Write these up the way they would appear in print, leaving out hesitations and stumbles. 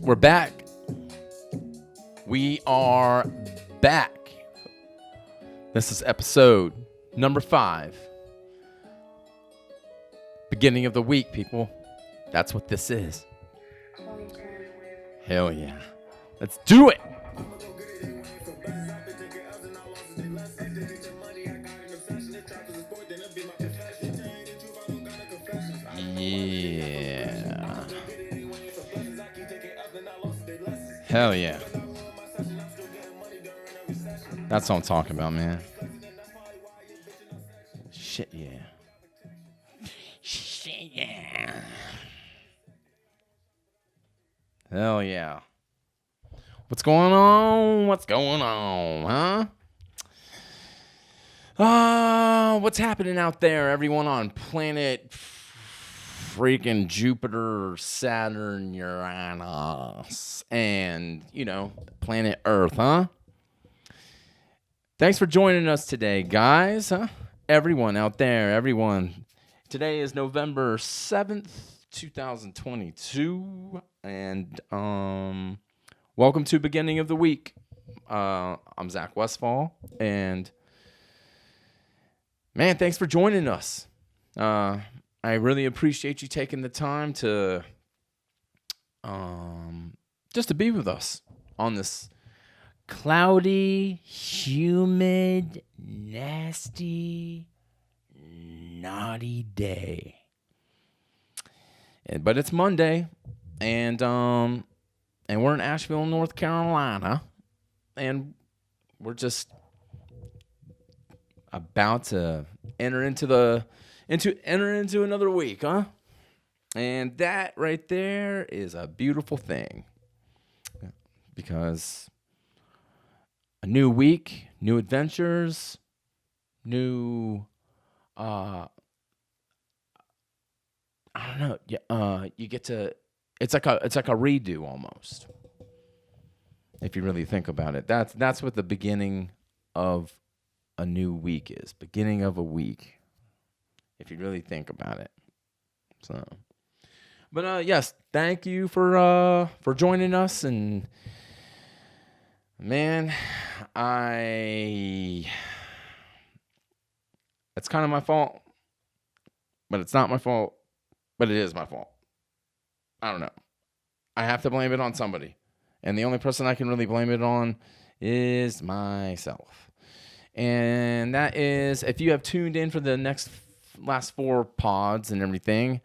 We're back. We are back. This is episode number 5. Beginning of the week, people. That's what this is. Hell yeah. Let's do it. Yeah. Hell yeah. That's what I'm talking about, man. Shit yeah. Shit yeah. Hell yeah. What's going on? What's going on, huh? What's happening out there, everyone on planet freaking Jupiter, Saturn, Uranus, and, planet Earth, huh? Thanks for joining us today, guys, huh? Everyone out there, everyone. Today is November 7th, 2022, and welcome to Beginning of the Week. I'm Zach Westfall, and man, thanks for joining us. I really appreciate you taking the time to just to be with us on this cloudy, humid, nasty, naughty day. But it's Monday, and we're in Asheville, North Carolina, and we're just about to enter into another week, huh? And that right there is a beautiful thing, because a new week, new adventures, new I don't know. You get to. It's like a redo almost. If you really think about it, that's what the beginning of a new week is. Beginning of a week. If you really think about it. So, but yes, thank you for joining us, and man, it's kind of my fault, but it's not my fault. But it is my fault. I don't know. I have to blame it on somebody. And the only person I can really blame it on is myself. And that is, if you have tuned in for the last 4 pods and everything,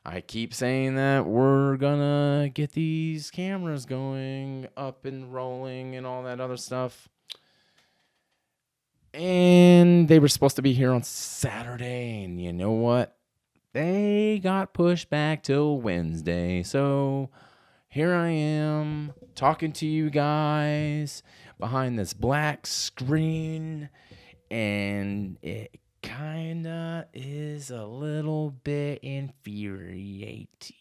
I keep saying that we're going to get these cameras going up and rolling and all that other stuff. And they were supposed to be here on Saturday. And you know what? They got pushed back till Wednesday. So here I am talking to you guys behind this black screen. And it kind of is a little bit infuriating.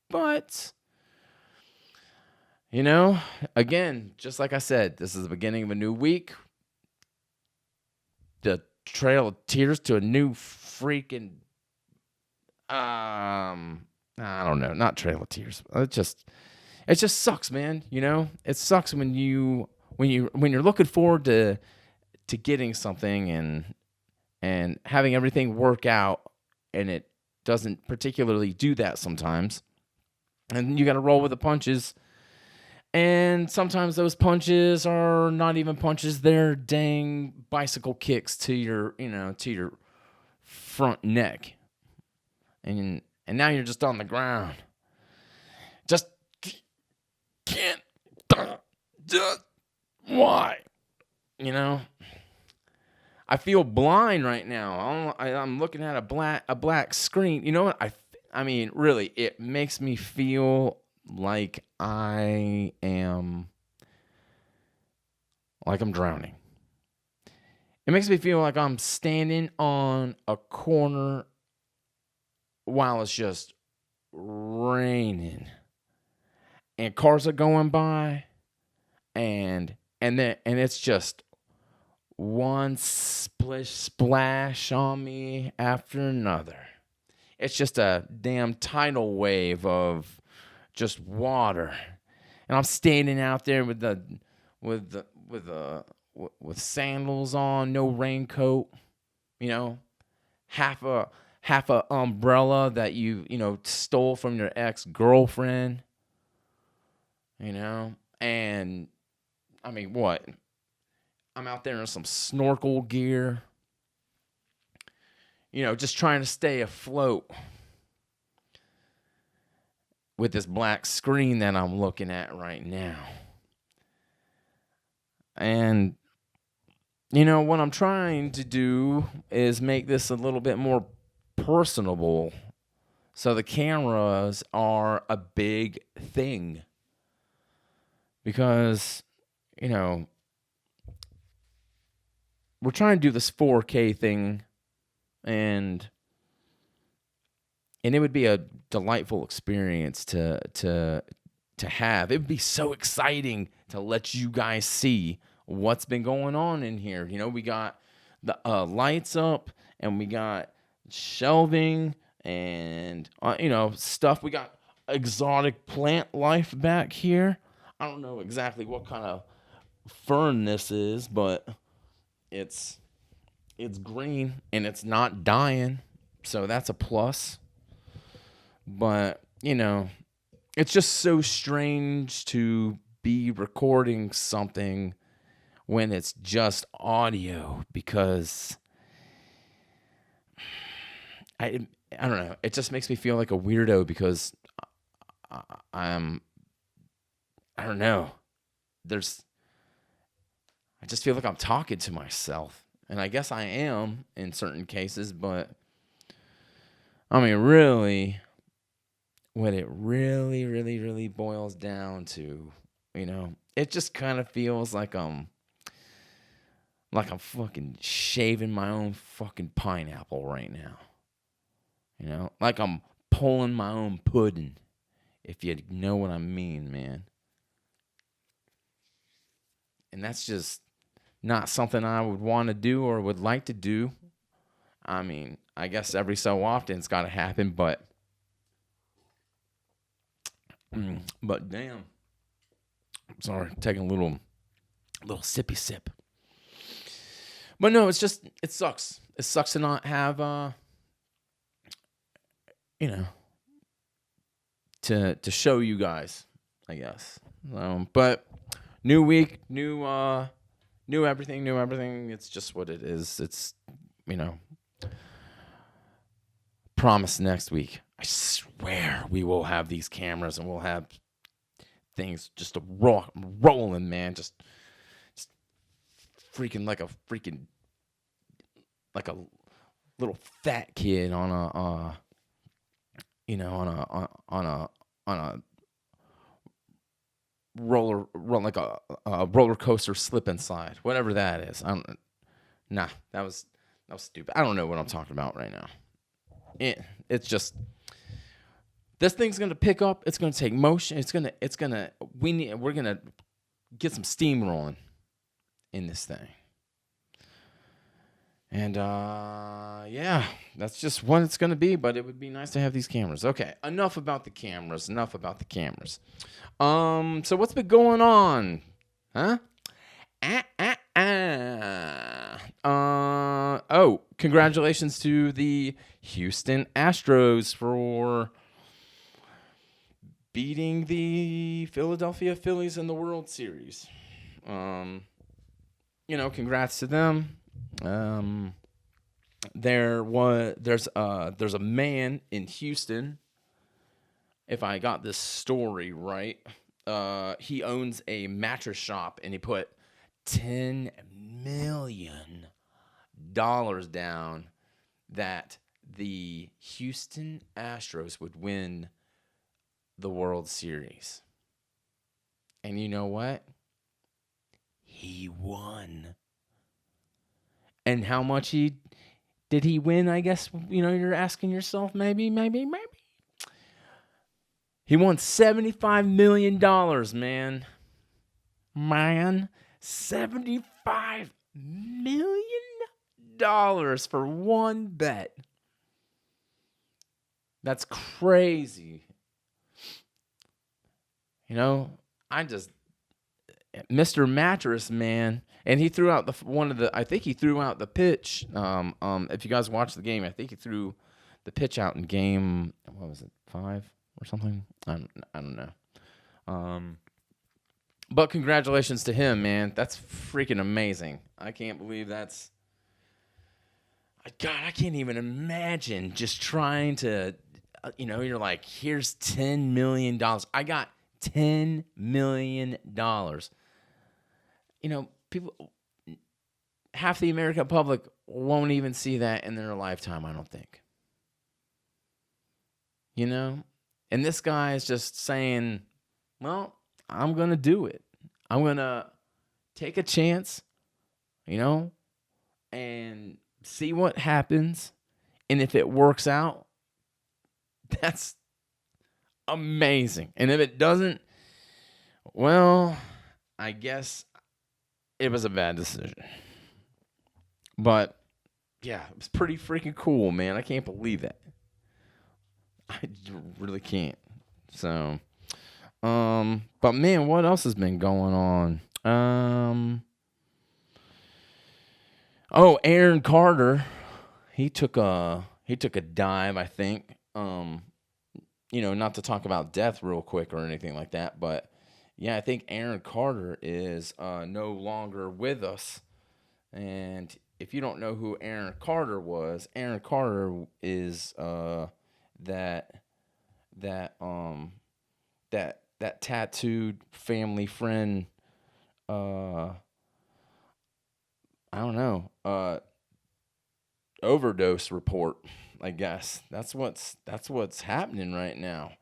But, again, just like I said, this is the beginning of a new week. The Trail of Tears to a new freaking I don't know, not Trail of Tears. It just sucks, man. It sucks when you're looking forward to getting something and having everything work out, and it doesn't particularly do that sometimes, and you got to roll with the punches. And sometimes those punches are not even punches; they're dang bicycle kicks to your front neck, and now you're just on the ground. Just can't. Just why? I feel blind right now. I'm looking at a black screen. You know what? I mean, really, it makes me feel like I'm drowning. It makes me feel like I'm standing on a corner while it's just raining and cars are going by, and it's just one splash on me after another. It's just a damn tidal wave of just water. And I'm standing out there with sandals on, no raincoat, you know, half a umbrella that you stole from your ex-girlfriend, and I mean, what? I'm out there in some snorkel gear, just trying to stay afloat with this black screen that I'm looking at right now. And, what I'm trying to do is make this a little bit more personable. So the cameras are a big thing. Because, we're trying to do this 4K thing, and it would be a delightful experience to have. It would be so exciting to let you guys see what's been going on in here. We got the lights up, and we got shelving and stuff. We got exotic plant life back here. I don't know exactly what kind of fern this is, but it's green and it's not dying, so that's a plus. But it's just so strange to be recording something when it's just audio, because I don't know, it just makes me feel like a weirdo, because I don't know. I just feel like I'm talking to myself. And I guess I am in certain cases, but I mean, really, what it really, really, really boils down to, it just kind of feels like I'm fucking shaving my own fucking pineapple right now. Like I'm pulling my own pudding, if you know what I mean, man. And that's just not something I would want to do or would like to do. I mean, I guess every so often it's got to happen, but damn. Sorry, taking a little sippy sip. But no, it sucks. It sucks to not have, to show you guys, I guess. But new week, new everything. It's just what it is. It's, promise next week. I swear we will have these cameras and we'll have things just rolling, man. Just freaking like a little fat kid on a roller coaster slip and slide, whatever that is. That was stupid. I don't know what I'm talking about right now. It's just, this thing's gonna pick up. It's gonna take motion. We're gonna get some steam rolling in this thing. And yeah, that's just what it's gonna be. But it would be nice to have these cameras. Okay, enough about the cameras. So what's been going on, huh? Oh, congratulations to the Houston Astros for beating the Philadelphia Phillies in the World Series. Congrats to them. There's a man in Houston, if I got this story right. He owns a mattress shop, and he put $10 million down that the Houston Astros would win the World Series. And you know what? He won. And how much did he win? I guess, you're asking yourself, maybe. He won $75 million, man. $75 million for one bet. That's crazy. You know, I just Mr. Mattress Man, and he threw out I think he threw out the pitch. If you guys watched the game, I think he threw the pitch out in game, what was it, 5 or something? I don't know. But congratulations to him, man. That's freaking amazing. I can't believe that's. God, I can't even imagine just trying to. You're like, here's $10 million. I got $10 million. People, half the American public won't even see that in their lifetime, I don't think. And this guy is just saying, well, I'm going to do it. I'm going to take a chance, and see what happens. And if it works out, that's amazing. And if it doesn't, well, I guess it was a bad decision. But yeah, it was pretty freaking cool, man. I can't believe that. I really can't. So, but man, what else has been going on? Aaron Carter, he took a dive, I think. Not to talk about death real quick or anything like that, but yeah, I think Aaron Carter is no longer with us. And if you don't know who Aaron Carter was, Aaron Carter is that tattooed family friend. I don't know. Overdose report, I guess. That's what's happening right now.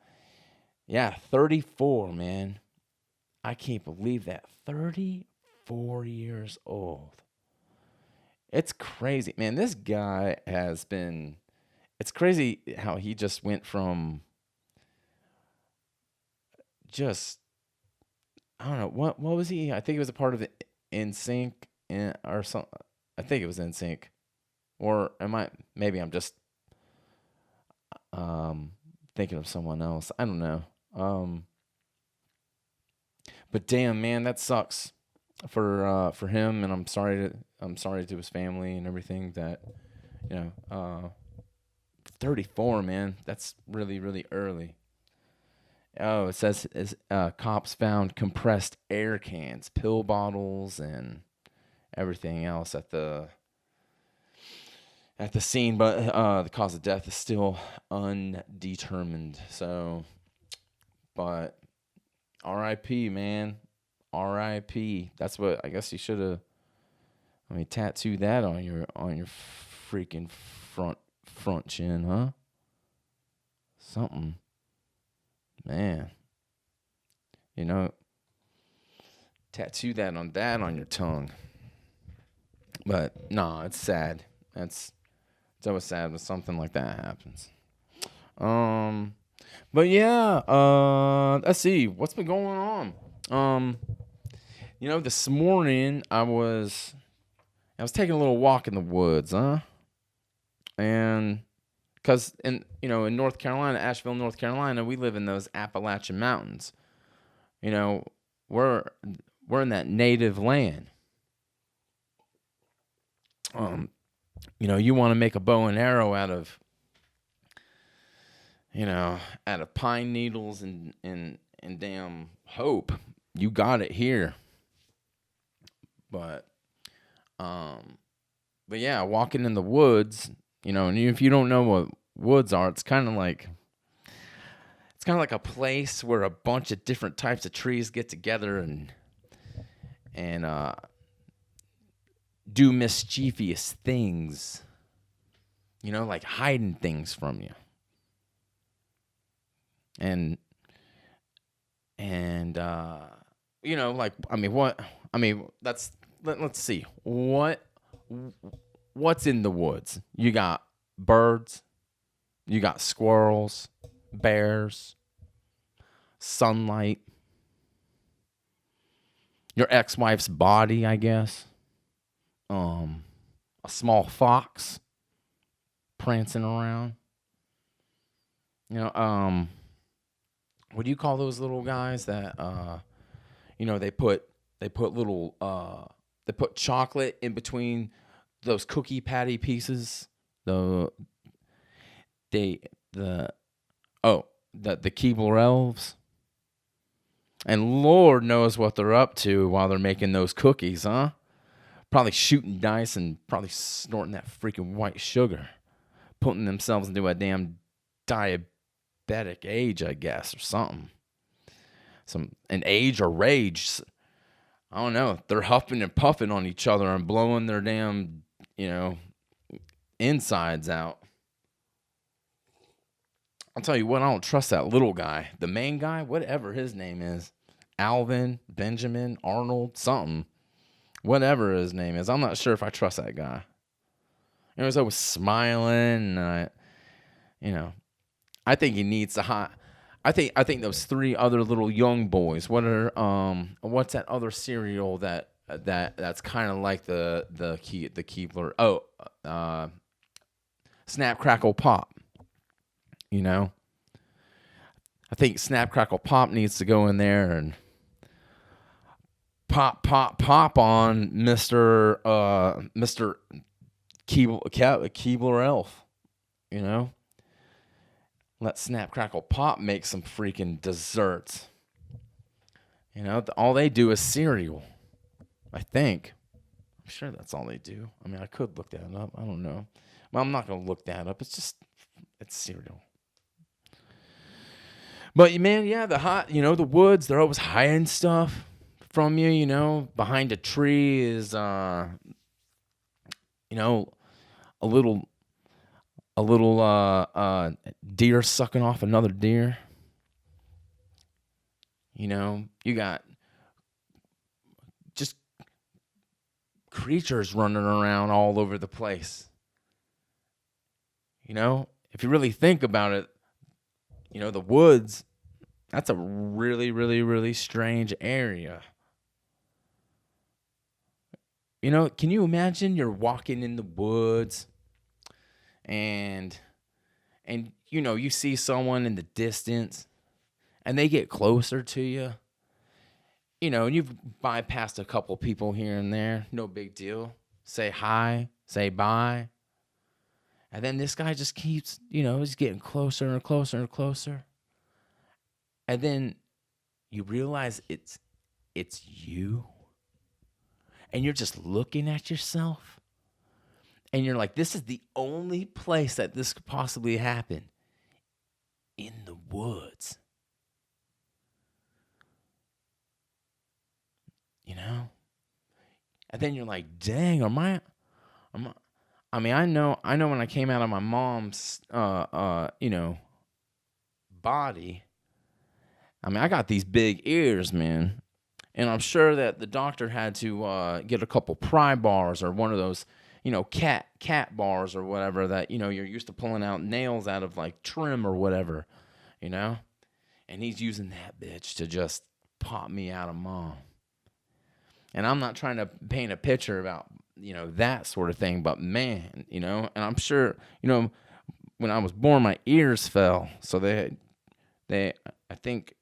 Yeah, 34, man. I can't believe that. 34 years old. It's crazy. Man, this guy has been. It's crazy how he just went from just. I don't know. What was he? I think he was a part of the NSYNC or something. I think it was NSYNC. Or maybe I'm just thinking of someone else. I don't know. But damn, man, that sucks for him, and I'm sorry to his family and everything that 34, man. That's really, really early. Oh, it says cops found compressed air cans, pill bottles, and everything else at the scene, but the cause of death is still undetermined. So, but R.I.P., man. R.I.P. That's what I guess you should have. Tattoo that on your freaking front chin, huh? Something, man. Tattoo that on your tongue. But no, it's sad. It's always sad when something like that happens. But yeah, let's see what's been going on. This morning I was taking a little walk in the woods, huh? And because in North Carolina, Asheville, North Carolina, we live in those Appalachian Mountains. We're in that native land. You want to make a bow and arrow out of pine needles and damn hope. You got it here. But yeah, walking in the woods, and if you don't know what woods are, it's kind of like a place where a bunch of different types of trees get together and do mischievous things, like hiding things from you. Let's see. What's in the woods? You got birds, you got squirrels, bears, sunlight, your ex-wife's body, I guess. A small fox prancing around. what do you call those little guys that they put little they put chocolate in between those cookie patty pieces. The they the oh the Keebler elves. And Lord knows what they're up to while they're making those cookies, huh? Probably shooting dice and probably snorting that freaking white sugar, putting themselves into a damn diabetic age, I guess, or something. An age or rage. I don't know. They're huffing and puffing on each other and blowing their damn, insides out. I'll tell you what, I don't trust that little guy. The main guy, whatever his name is. Alvin, Benjamin, Arnold, something. Whatever his name is. I'm not sure if I trust that guy. He was always smiling, and I think he needs to hot. I think those three other little young boys. What's that other cereal that's kind of like the Keebler? Snap Crackle Pop. I think Snap Crackle Pop needs to go in there and pop on Mr. Keebler Elf. Let Snap Crackle Pop make some freaking desserts. All they do is cereal. I think. I'm sure that's all they do. I mean, I could look that up. I don't know. Well, I'm not going to look that up. It's cereal. But, man, yeah, the woods, they're always hiding stuff from you, Behind a tree is, a little deer sucking off another deer. You got just creatures running around all over the place. If you really think about it, the woods, that's a really, really, really strange area. Can you imagine you're walking in the woods and you see someone in the distance and they get closer to you, and you've bypassed a couple people here and there, no big deal. Say hi, say bye. And then this guy just keeps, he's getting closer and closer and closer. And then you realize it's you. And you're just looking at yourself. And you're like, this is the only place that this could possibly happen. In the woods. And then you're like, dang, I know when I came out of my mom's, body, I got these big ears, man. And I'm sure that the doctor had to get a couple pry bars or one of those, cat bars or whatever that, you're used to pulling out nails out of like trim or whatever, And he's using that bitch to just pop me out of mom. And I'm not trying to paint a picture about, that sort of thing, but man, and I'm sure, when I was born, my ears fell. So I think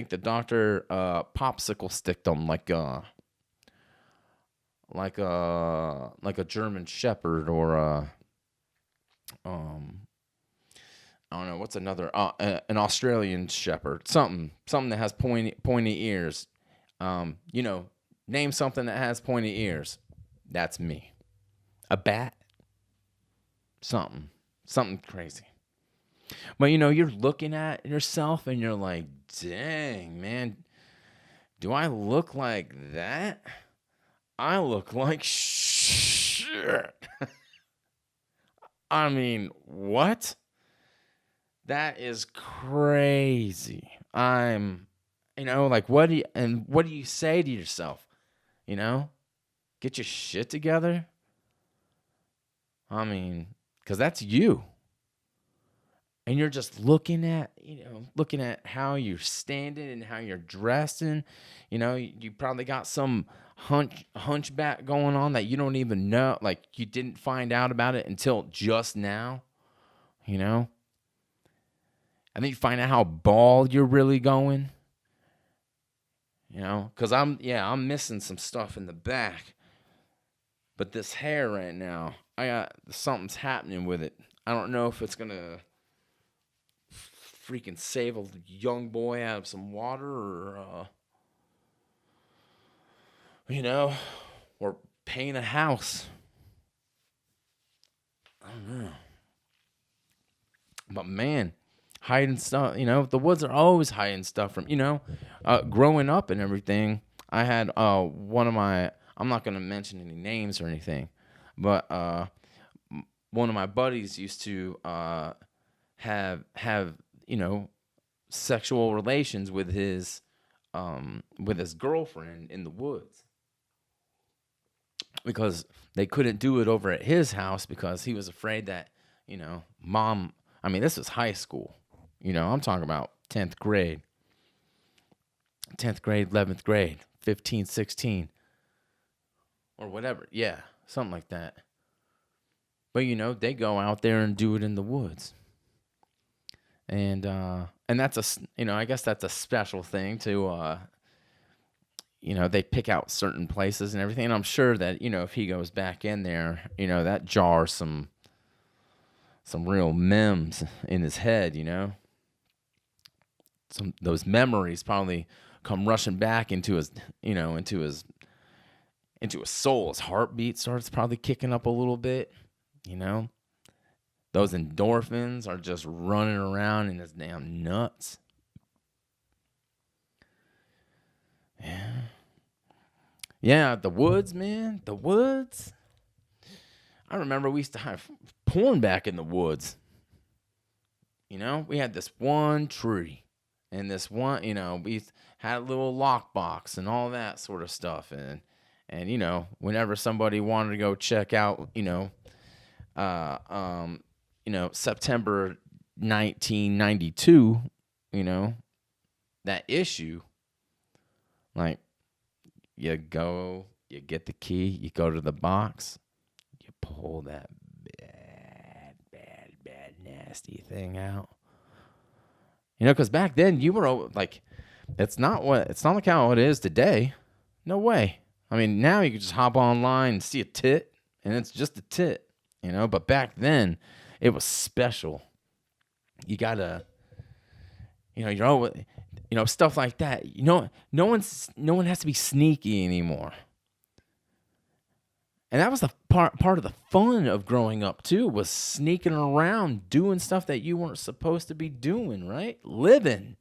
the doctor popsicle sticked them like a German Shepherd or I don't know what's another an Australian Shepherd, something that has pointy ears. Name something that has pointy ears. That's me. A bat. Something crazy. But you're looking at yourself and you're like, dang, man, do I look like that? I look like shit. I mean, what? That is crazy. What do you say to yourself? Get your shit together. Because that's you. And you're just looking at how you're standing and how you're dressing. You probably got some hunchback going on that you don't even know. Like, you didn't find out about it until just now. And and then you find out how bald you're really going. Because I'm missing some stuff in the back. But this hair right now, something's happening with it. I don't know if it's gonna freaking save a young boy out of some water, or paint a house. I don't know. But man, hiding stuff, the woods are always hiding stuff from, growing up and everything. I had one of my, I'm not going to mention any names or anything, but one of my buddies used to have sexual relations with his girlfriend in the woods, because they couldn't do it over at his house because he was afraid that, mom, I mean, this was high school. I'm talking about 10th grade, 11th grade, 15, 16, or whatever. Yeah, something like that. But, they go out there and do it in the woods. And that's I guess that's a special thing to, they pick out certain places and everything. And I'm sure that, if he goes back in there, that jars some real memes in his head, those memories probably come rushing back into his soul. His heartbeat starts probably kicking up a little bit, Those endorphins are just running around in his damn nuts. Yeah, the woods, man. The woods. I remember we used to have porn back in the woods. We had this one tree. And this one, we had a little lockbox and all that sort of stuff. And whenever somebody wanted to go check out, September 1992, that issue, like, you get the key, you go to the box, you pull that bad, nasty thing out. Because back then you were like, it's not like how it is today. No way. I mean, now you can just hop online and see a tit, and it's just a tit, But back then, it was special. You gotta, you're always, stuff like that. No one has to be sneaky anymore. And that was the part of the fun of growing up too, was sneaking around, doing stuff that you weren't supposed to be doing, right? Living.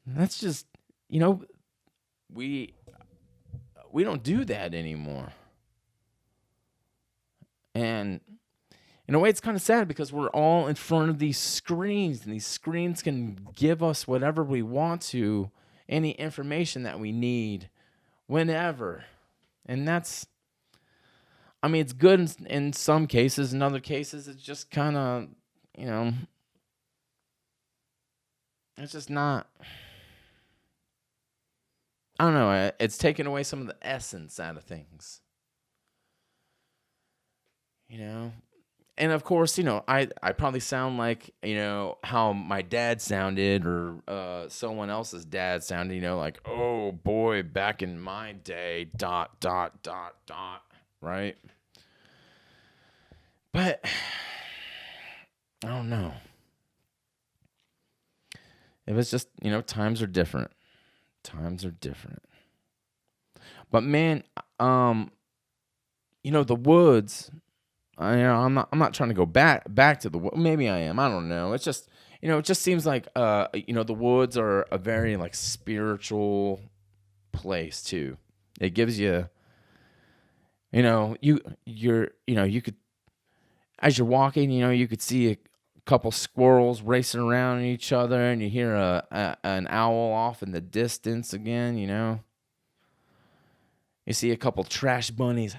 That's just, we don't do that anymore. And in a way, it's kind of sad because we're all in front of these screens, and these screens can give us whatever we want to, any information that we need, whenever. And that's, I mean, it's good in some cases. In other cases, it's just kind of, it's just not, I don't know. It's taken away some of the essence out of things. And of course, I probably sound like, how my dad sounded, or someone else's dad sounded, like, oh boy, back in my day, ... right? But I don't know. It was just, times are different. Times are different. But man, the woods, I'm not trying to go back to the woods. Maybe I am. I don't know. It's just, it just seems like the woods are a very like spiritual place too. It gives you, you could, as you're walking, you could see a couple squirrels racing around each other, and you hear an owl off in the distance again, You see a couple trash bunnies,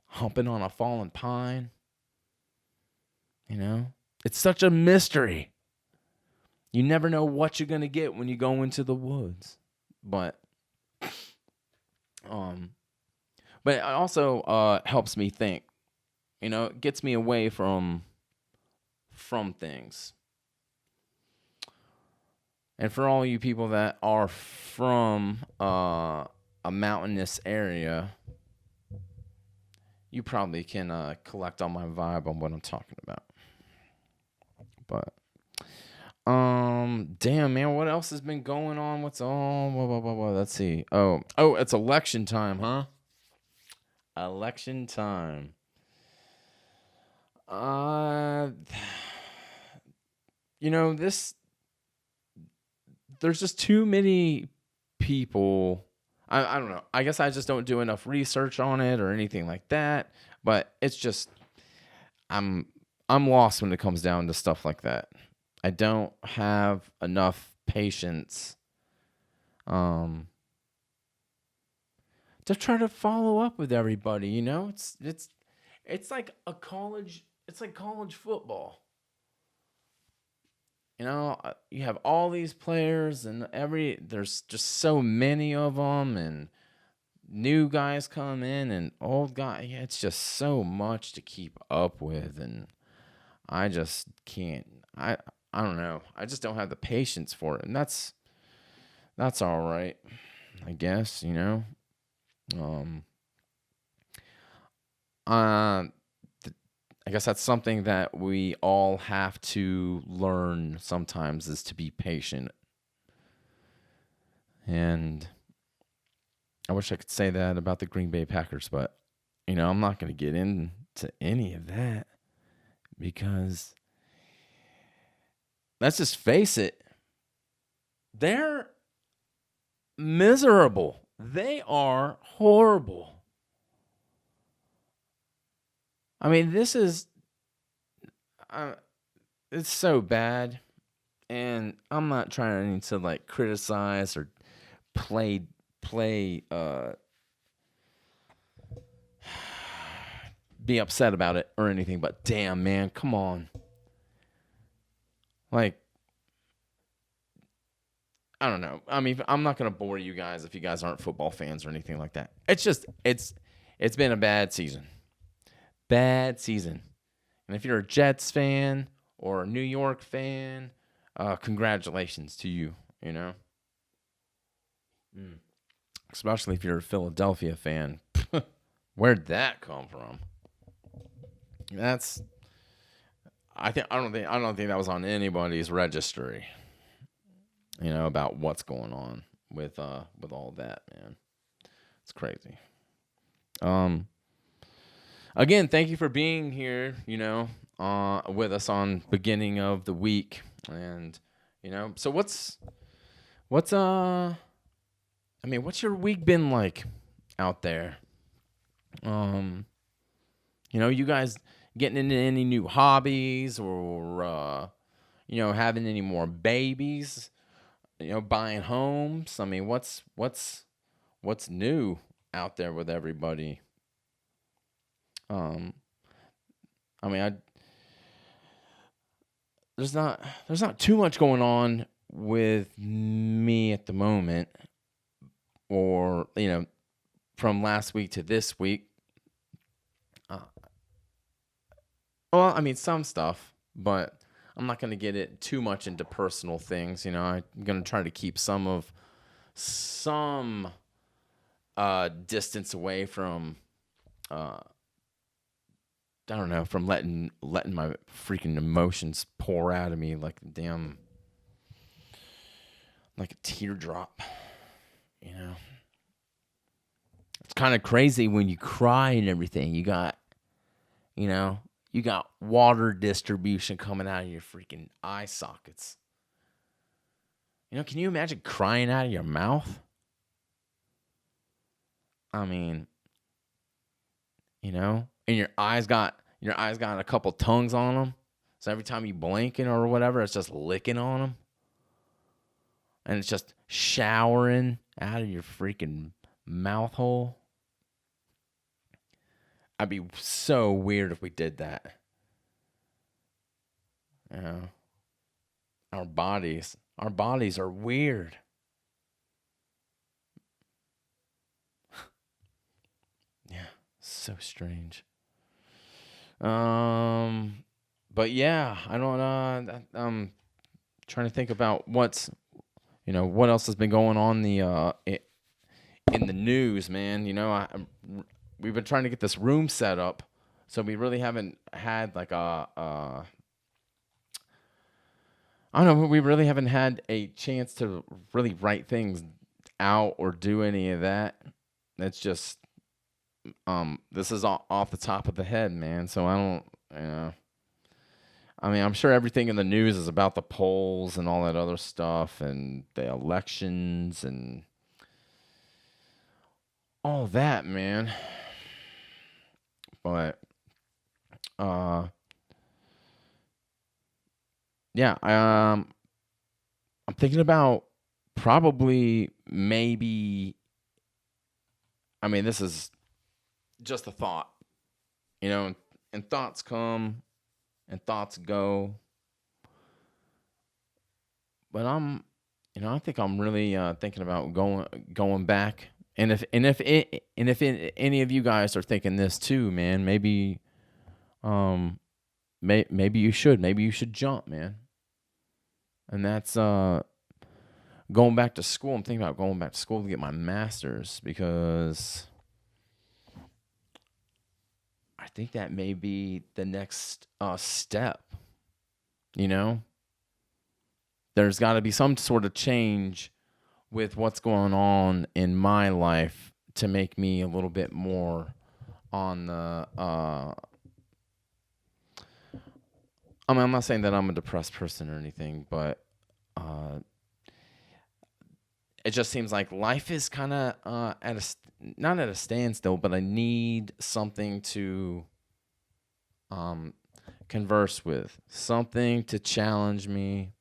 humping on a fallen pine. It's such a mystery. You never know what you're going to get when you go into the woods. But it also helps me think. It gets me away from from things. And for all you people that are from a mountainous area, you probably can collect on my vibe on what I'm talking about. But damn man, what else has been going on? What's on? Let's see. Oh, it's election time, huh? Election time. This there's just too many people. I don't know. I guess I just don't do enough research on it or anything like that. But it's just I'm lost when it comes down to stuff like that. I don't have enough patience to try to follow up with everybody, it's like college football. You have all these players and there's just so many of them and new guys come in and old guys. Yeah, it's just so much to keep up with and I just can't. I don't know. I just don't have the patience for it. And that's all right. I guess, I guess that's something that we all have to learn sometimes is to be patient. And I wish I could say that about the Green Bay Packers, but I'm not going to get into any of that because let's just face it, they're miserable. They are horrible. I mean, this is it's so bad, and I'm not trying to like criticize or play be upset about it or anything, but damn man, come on. Like I don't know. I mean, I'm not going to bore you guys if you guys aren't football fans or anything like that. It's just it's been a bad season. Bad season. And if you're a Jets fan or a New York fan, congratulations to you, Especially if you're a Philadelphia fan. Where'd that come from? I don't think that was on anybody's registry. About what's going on with all that, man. It's crazy. Again, thank you for being here, with us on beginning of the week. And, so what's your week been like out there? You guys getting into any new hobbies or having any more babies? Buying homes. I mean, what's new out there with everybody? I mean, there's not too much going on with me at the moment, or from last week to this week. Well, I mean, some stuff, but I'm not going to get it too much into personal things. I'm going to try to keep some distance away from, I don't know, from letting my freaking emotions pour out of me like like a teardrop. It's kind of crazy when you cry and everything. You got water distribution coming out of your freaking eye sockets. Can you imagine crying out of your mouth? I mean, and your eyes got a couple tongues on them. So every time you blinking or whatever, it's just licking on them. And it's just showering out of your freaking mouth hole. I'd be so weird if we did that. Our bodies are weird. Yeah, so strange. But yeah, I don't. Trying to think about what else has been going on in the news, man. We've been trying to get this room set up, so we really haven't had like I don't know. We really haven't had a chance to really write things out or do any of that. It's just this is off the top of the head, man. So I don't, you know. I mean, I'm sure everything in the news is about the polls and all that other stuff and the elections and all that, man. But uh yeah, I'm thinking about probably maybe I mean, this is just a thought, and thoughts come and thoughts go. But I think I'm really thinking about going back. And if any of you guys are thinking this too, man, um maybe you should jump, man. And that's going back to school. I'm thinking about going back to school to get my master's because I think that may be the next step. You know, there's got to be some sort of change with what's going on in my life to make me a little bit more on the. I mean, I'm not saying that I'm a depressed person or anything, but uh, it just seems like life is kind of not at a standstill, but I need something to um, converse with, something to challenge me.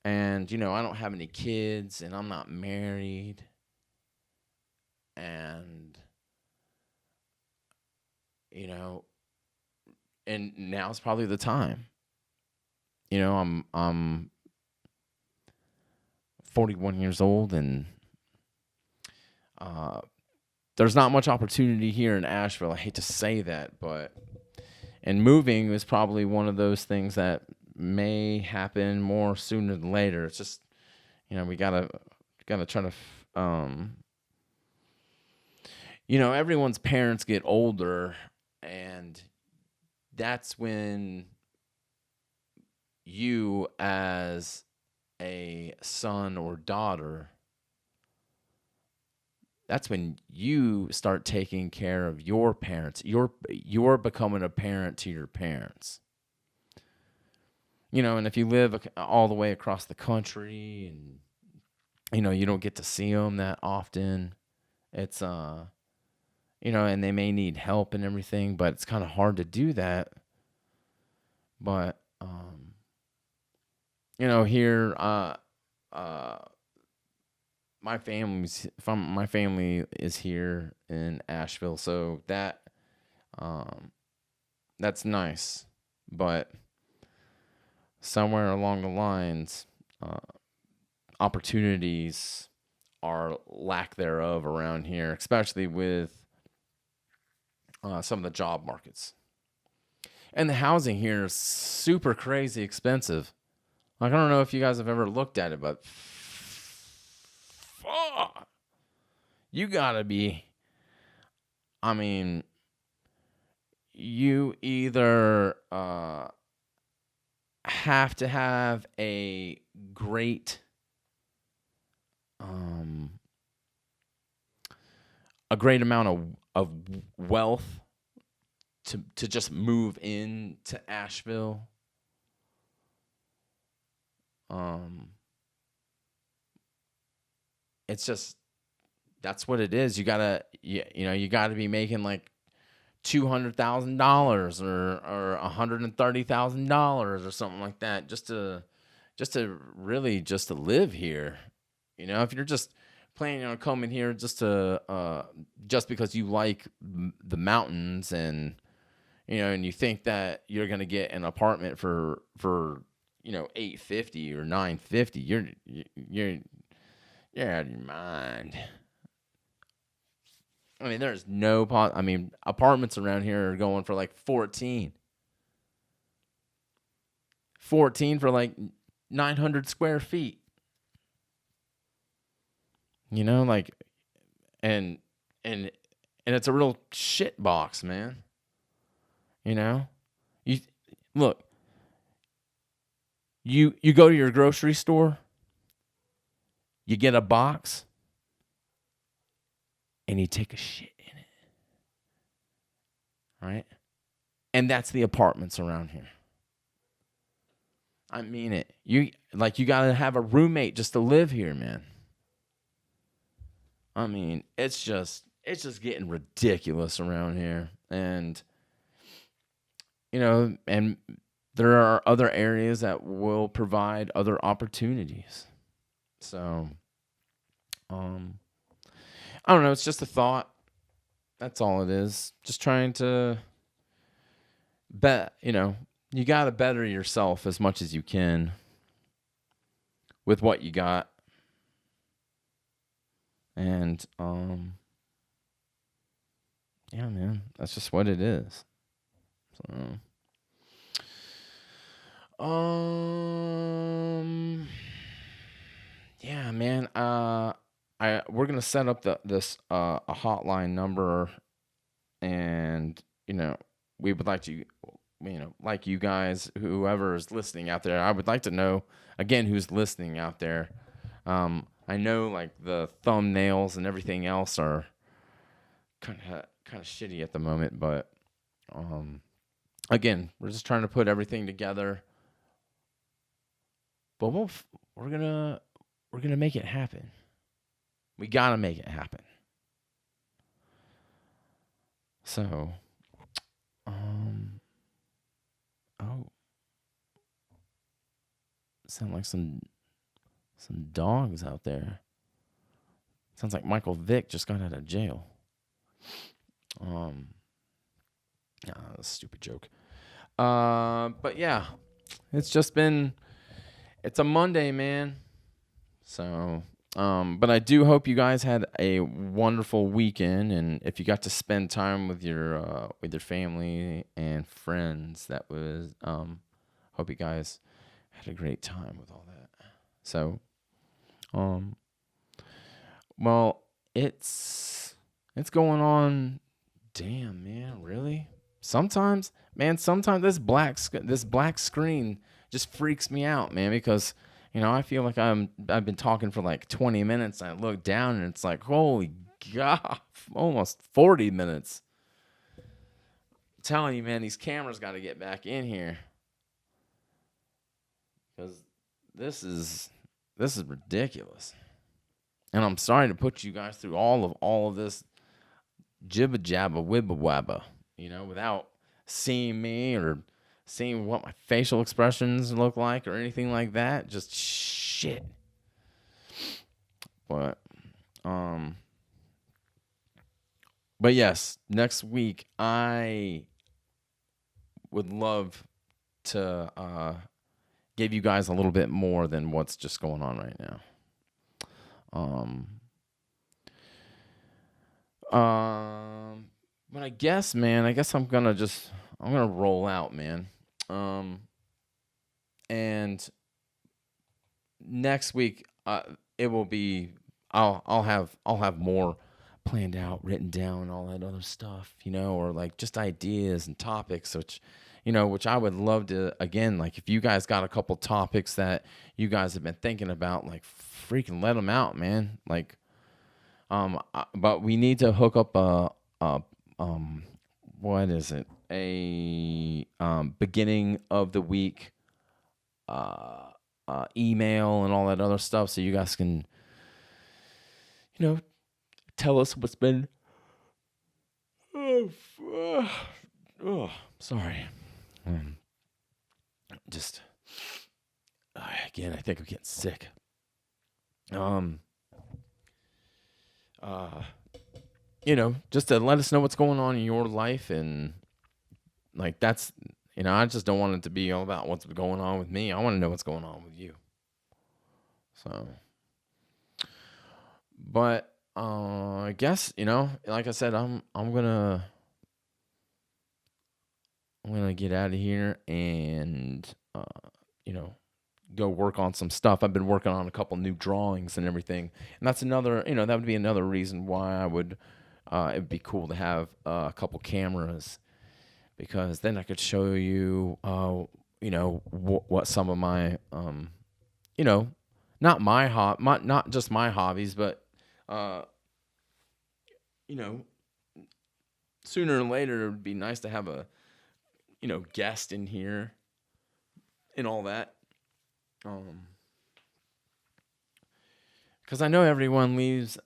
And I don't have any kids, and I'm not married, and you know, and now's probably the time. I'm 41 years old, and uh, there's not much opportunity here in Asheville. I hate to say that, but and moving is probably one of those things that may happen more sooner than later. It's just we gotta try to everyone's parents get older, and that's when you as a son or daughter, that's when you start taking care of your parents. You're becoming a parent to your parents. And if you live all the way across the country and you don't get to see them that often, it's and they may need help and everything, but it's kind of hard to do that. But here uh my family is here in Asheville, so um that's nice. But somewhere along the lines, opportunities are lack thereof around here, especially with some of the job markets. And the housing here is super crazy expensive. Like, I don't know if you guys have ever looked at it, but fuck, you gotta be. I mean, you either have to have um, a great amount of wealth to just move into Asheville. It's just that's what it is. You gotta be making like $200,000 or $130,000 or something like that just to really just to live here. If you're just planning on coming here just because you like the mountains and you think that you're gonna get an apartment for $850 or $950, you're out of your mind. I mean, there's no I mean, apartments around here are going for like 14. 14 for like 900 square feet. You know, like, and and and it's a real shit box, man. You know, you look, you go to your grocery store, you get a box, and you take a shit in it, right? And that's the apartments around here. I mean it. You gotta have a roommate just to live here, man. I mean, it's just getting ridiculous around here. And and there are other areas that will provide other opportunities. So I don't know, it's just a thought. That's all it is. Just trying to you got to better yourself as much as you can with what you got. And yeah, man, that's just what it is. So yeah, man, we're going to set up this a hotline number, and we would like to like you guys, whoever is listening out there, I would like to know again who's listening out there. I know like the thumbnails and everything else are kind of shitty at the moment, but again, we're just trying to put everything together. But we're gonna make it happen. We gotta make it happen. So, sound like some dogs out there. Sounds like Michael Vick just got out of jail. That's a stupid joke. But yeah, it's a Monday, man. So, but I do hope you guys had a wonderful weekend, and if you got to spend time with your family and friends, that was hope you guys had a great time with all that. So, well, it's going on. Damn, man, really? Sometimes this black screen just freaks me out, man, because I feel like I've been talking for like 20 minutes, and I look down and it's like, holy God, almost 40 minutes. I'm telling you, man, these cameras got to get back in here, because this is ridiculous. And I'm sorry to put you guys through all of this jibba jabba wibba wabba, without seeing me or seeing what my facial expressions look like or anything like that. Just shit. But yes, next week I would love to give you guys a little bit more than what's just going on right now. But I guess I'm gonna roll out, man. And next week, it will be, I'll have more planned out, written down, all that other stuff, or like just ideas and topics, which I would love to, again, like if you guys got a couple topics that you guys have been thinking about, like freaking let them out, man. Like, but we need to hook up what is it? A beginning of the week email and all that other stuff, so you guys can tell us what's been sorry. Just again, I think I'm getting sick. Just to let us know what's going on in your life, and like that's, I just don't want it to be all about what's going on with me. I want to know what's going on with you. So, but I guess like I said, I'm gonna get out of here and go work on some stuff. I've been working on a couple new drawings and everything, and that's another, that would be another reason why I would. It'd be cool to have a couple cameras, because then I could show you, what some of my, not just my hobbies, but, you know, sooner or later it would be nice to have a, guest in here and all that. Because I know everyone lives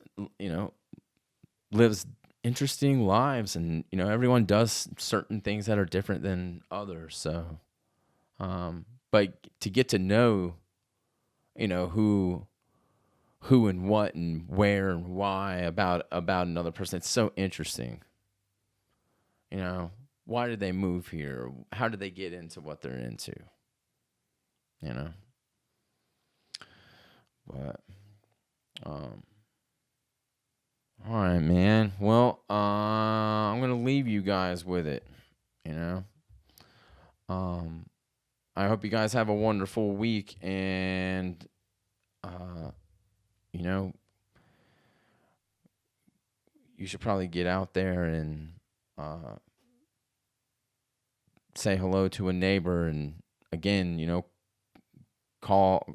interesting lives, and everyone does certain things that are different than others. So, but to get to know, who and what and where and why about another person, it's so interesting. Why did they move here? How did they get into what they're into? But all right, man. Well, I'm gonna leave you guys with it. I hope you guys have a wonderful week, and you should probably get out there and say hello to a neighbor, and again, call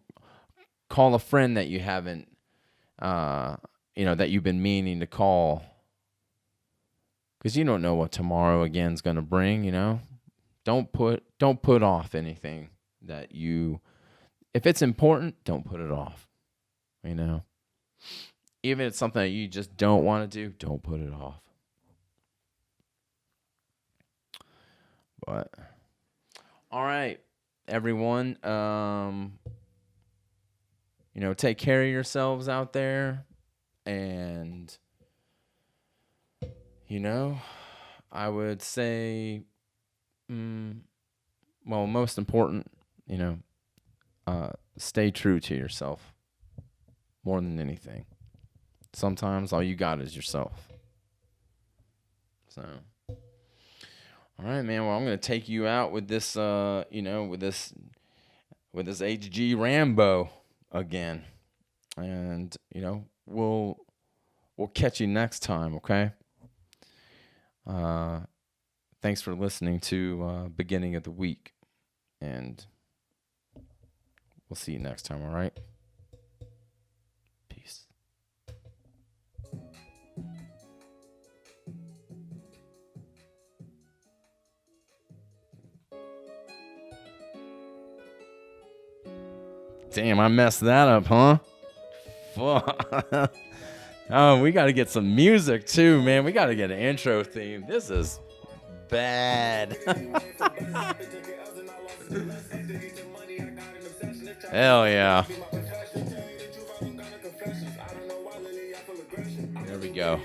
a friend that you haven't, that you've been meaning to call, because you don't know what tomorrow again's gonna bring. Don't put off anything that if it's important, don't put it off. Even if it's something that you just don't want to do, don't put it off. But all right, everyone, take care of yourselves out there, and I would say, most important, stay true to yourself more than anything. Sometimes all you got is yourself. So, all right, man. Well, I'm gonna take you out with this, with this HG Rambo again, and we'll catch you next time. Okay. Thanks for listening to Beginning of the Week, and we'll see you next time. All right. Peace. Damn, I messed that up, huh? Fuck. Oh, we got to get some music too, man. We got to get an intro theme. This is bad. Hell yeah. There we go.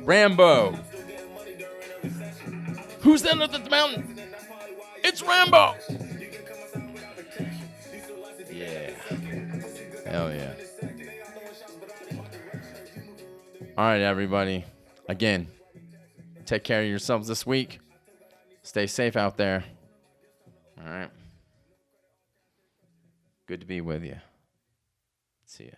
Rambo. Who's that up the mountain? It's Rambo. Yeah. Hell yeah. All right, everybody. Again, take care of yourselves this week. Stay safe out there. All right. Good to be with you. See ya.